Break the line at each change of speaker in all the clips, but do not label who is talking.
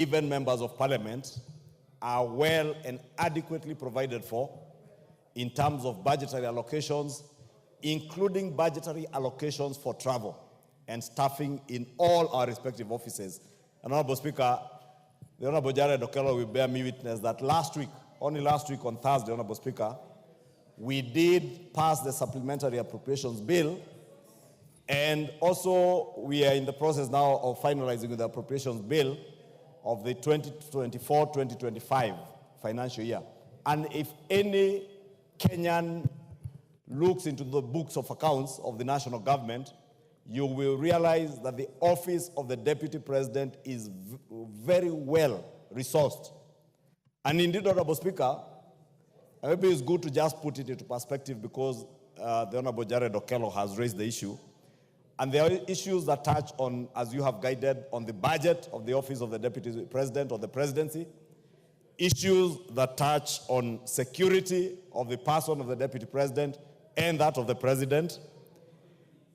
even members of parliament are well and adequately provided for in terms of budgetary allocations, including budgetary allocations for travel and staffing in all our respective offices. And Honorable Speaker, the Honorable Jared Okello will bear me witness that last week, only last week on Thursday, Honorable Speaker, we did pass the supplementary appropriations bill, and also we are in the process now of finalizing the appropriations bill of the 2024-2025 financial year. And if any Kenyan looks into the books of accounts of the national government, you will realize that the office of the Deputy President is very well resourced. And indeed, Honorable Speaker, maybe it's good to just put it into perspective because the Honorable Jared Okello has raised the issue. And there are issues that touch on, as you have guided, on the budget of the office of the Deputy President or the presidency, issues that touch on security of the person of the Deputy President and that of the President.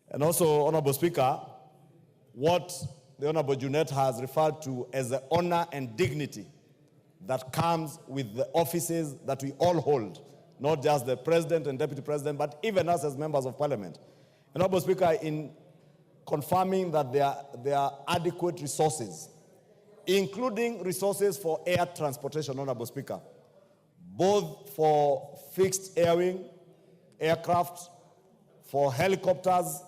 And also, Honorable Speaker, what the Honorable Junet has referred to as the honor and dignity that comes with the offices that we all hold, not just the President and Deputy President, but even us as members of Parliament. And Honorable Speaker, in confirming that there are adequate resources, including resources for air transportation, Honorable Speaker, both for fixed airwing, aircraft, for helicopters,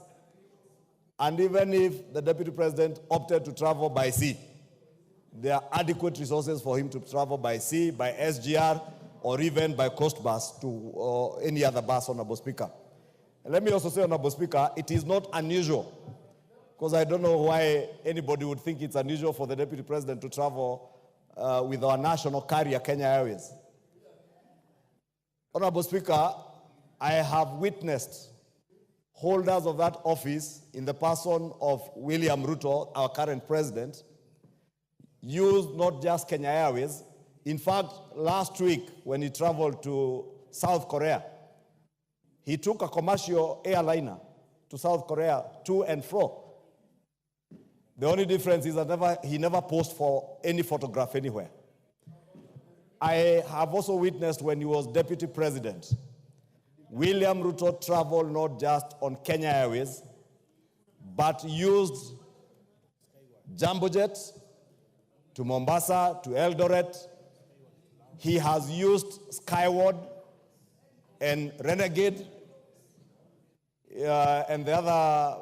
and even if the Deputy President opted to travel by sea, there are adequate resources for him to travel by sea, by SGR, or even by coast bus to any other bus, Honorable Speaker. And let me also say, Honorable Speaker, it is not unusual, because I don't know why anybody would think it's unusual for the Deputy President to travel with our national carrier, Kenya Airways. Honorable Speaker, I have witnessed holders of that office in the person of William Ruto, our current president, use not just Kenya Airways. In fact, last week when he traveled to South Korea, he took a commercial airliner to South Korea to and fro. The only difference is that he never posed for any photograph anywhere. I have also witnessed when he was Deputy President, William Ruto traveled not just on Kenya Airways, but used jumbo jets to Mombasa, to Eldoret. He has used Skyward and Renegade, and the other,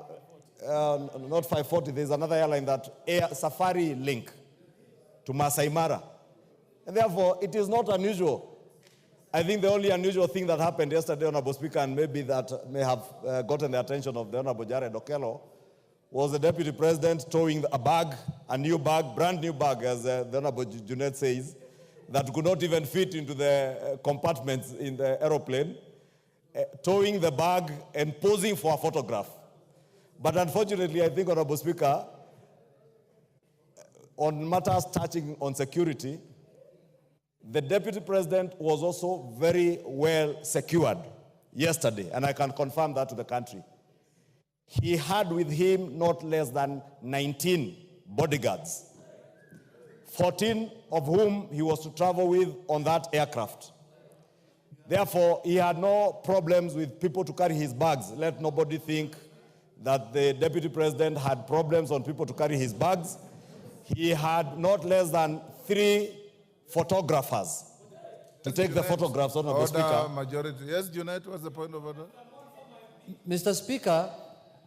not 540, there's another airline that Safari Link to Masai Mara. And therefore, it is not unusual. I think the only unusual thing that happened yesterday, Honorable Speaker, and maybe that may have gotten the attention of the Honorable Jared Okello, was the Deputy President towing a bag, a new bag, brand new bag, as the Honorable Junet says, that could not even fit into the compartments in the aeroplane, towing the bag and posing for a photograph. But unfortunately, I think, Honorable Speaker, on matters touching on security, the Deputy President was also very well secured yesterday, and I can confirm that to the country. He had with him not less than 19 bodyguards, 14 of whom he was to travel with on that aircraft. Therefore, he had no problems with people to carry his bags. Let nobody think that the Deputy President had problems on people to carry his bags. He had not less than 3 photographers to take the photographs, Honorable Speaker.
Majority. Yes, Junet, what's the point of order?
Mr. Speaker,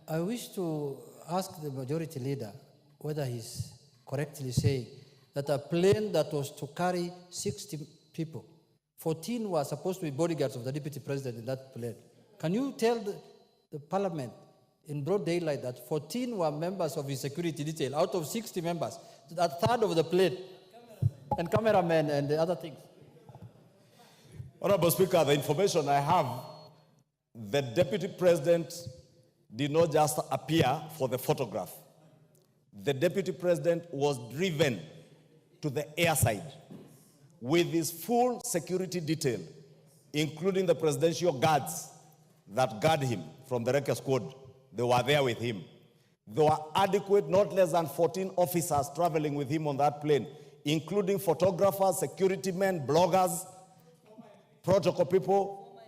I wish to ask the majority leader whether he's correctly saying that a plane that was to carry 60 people, 14 were supposed to be bodyguards of the Deputy President in that plane. Can you tell the Parliament in broad daylight that 14 were members of his security detail out of 60 members, a third of the plane, and cameramen and the other things?
Honorable Speaker, the information I have, the Deputy President did not just appear for the photograph. The Deputy President was driven to the airside with his full security detail, including the presidential guards that guard him from the Wrecking Squad. They were there with him. There were adequate, not less than 14 officers traveling with him on that plane, including photographers, security men, bloggers, protocol people,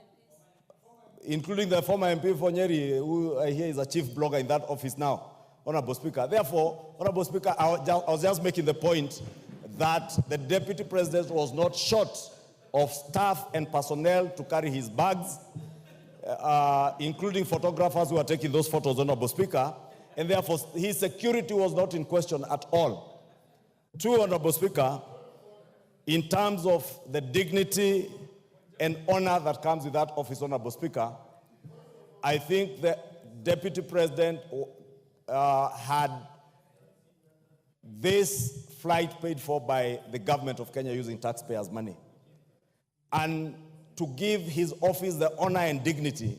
including the former MP for Nyeri, who I hear is a chief blogger in that office now, Honorable Speaker. Therefore, Honorable Speaker, I was just making the point that the Deputy President was not short of staff and personnel to carry his bags, including photographers who are taking those photos, Honorable Speaker, and therefore his security was not in question at all. True, Honorable Speaker, in terms of the dignity and honor that comes with that office, Honorable Speaker, I think the Deputy President had this flight paid for by the government of Kenya using taxpayers' money. And to give his office the honor and dignity,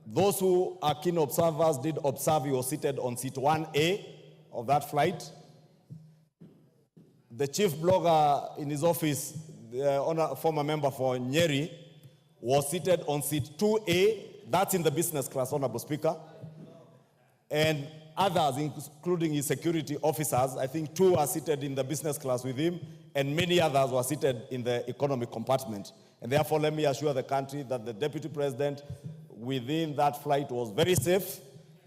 those who are keen observers did observe he was seated on seat 1A of that flight. The chief blogger in his office, the former member for Nyeri, was seated on seat 2A. That's in the business class, Honorable Speaker. And others, including his security officers, I think 2 are seated in the business class with him, and many others were seated in the economic compartment. And therefore, let me assure the country that the Deputy President within that flight was very safe.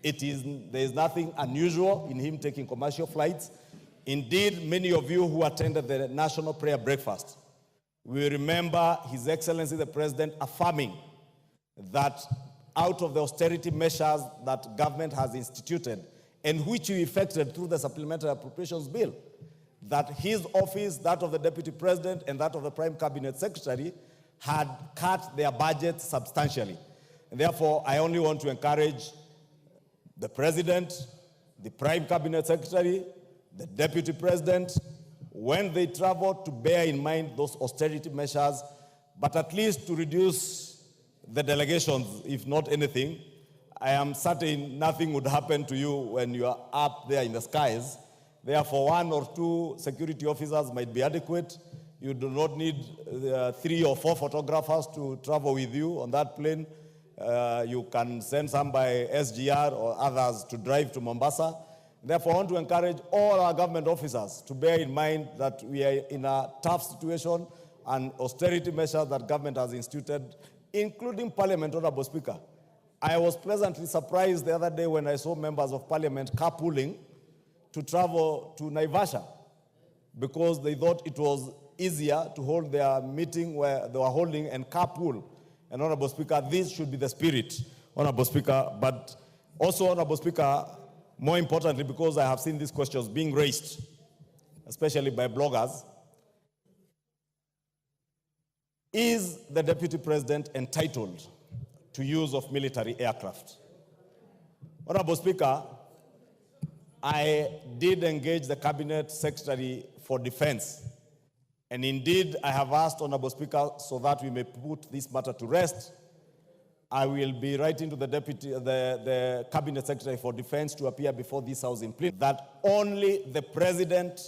There is nothing unusual in him taking commercial flights. Indeed, many of you who attended the National Prayer Breakfast will remember His Excellency the President affirming that out of the austerity measures that government has instituted and which we effected through the Supplementary Appropriations Bill, that his office, that of the Deputy President, and that of the Prime Cabinet Secretary had cut their budgets substantially. And therefore, I only want to encourage the President, the Prime Cabinet Secretary, the Deputy President, when they travel, to bear in mind those austerity measures, but at least to reduce the delegations, if not anything. I am certain nothing would happen to you when you are up there in the skies. Therefore, 1 or 2 security officers might be adequate. You do not need 3 or 4 photographers to travel with you on that plane. You can send some by SGR or others to drive to Mombasa. Therefore, I want to encourage all our government officers to bear in mind that we are in a tough situation and austerity measures that government has instituted, including Parliament, Honorable Speaker. I was pleasantly surprised the other day when I saw members of Parliament carpooling to travel to Naivasha because they thought it was easier to hold their meeting where they were holding and carpool. And Honorable Speaker, this should be the spirit, Honorable Speaker. But also, Honorable Speaker, more importantly, because I have seen these questions being raised, especially by bloggers, is the Deputy President entitled to use of military aircraft? Honorable Speaker, I did engage the Cabinet Secretary for Defense. And indeed, I have asked, Honorable Speaker, so that we may put this matter to rest, I will be writing to the Cabinet Secretary for Defense to appear before this House in plenary that only the President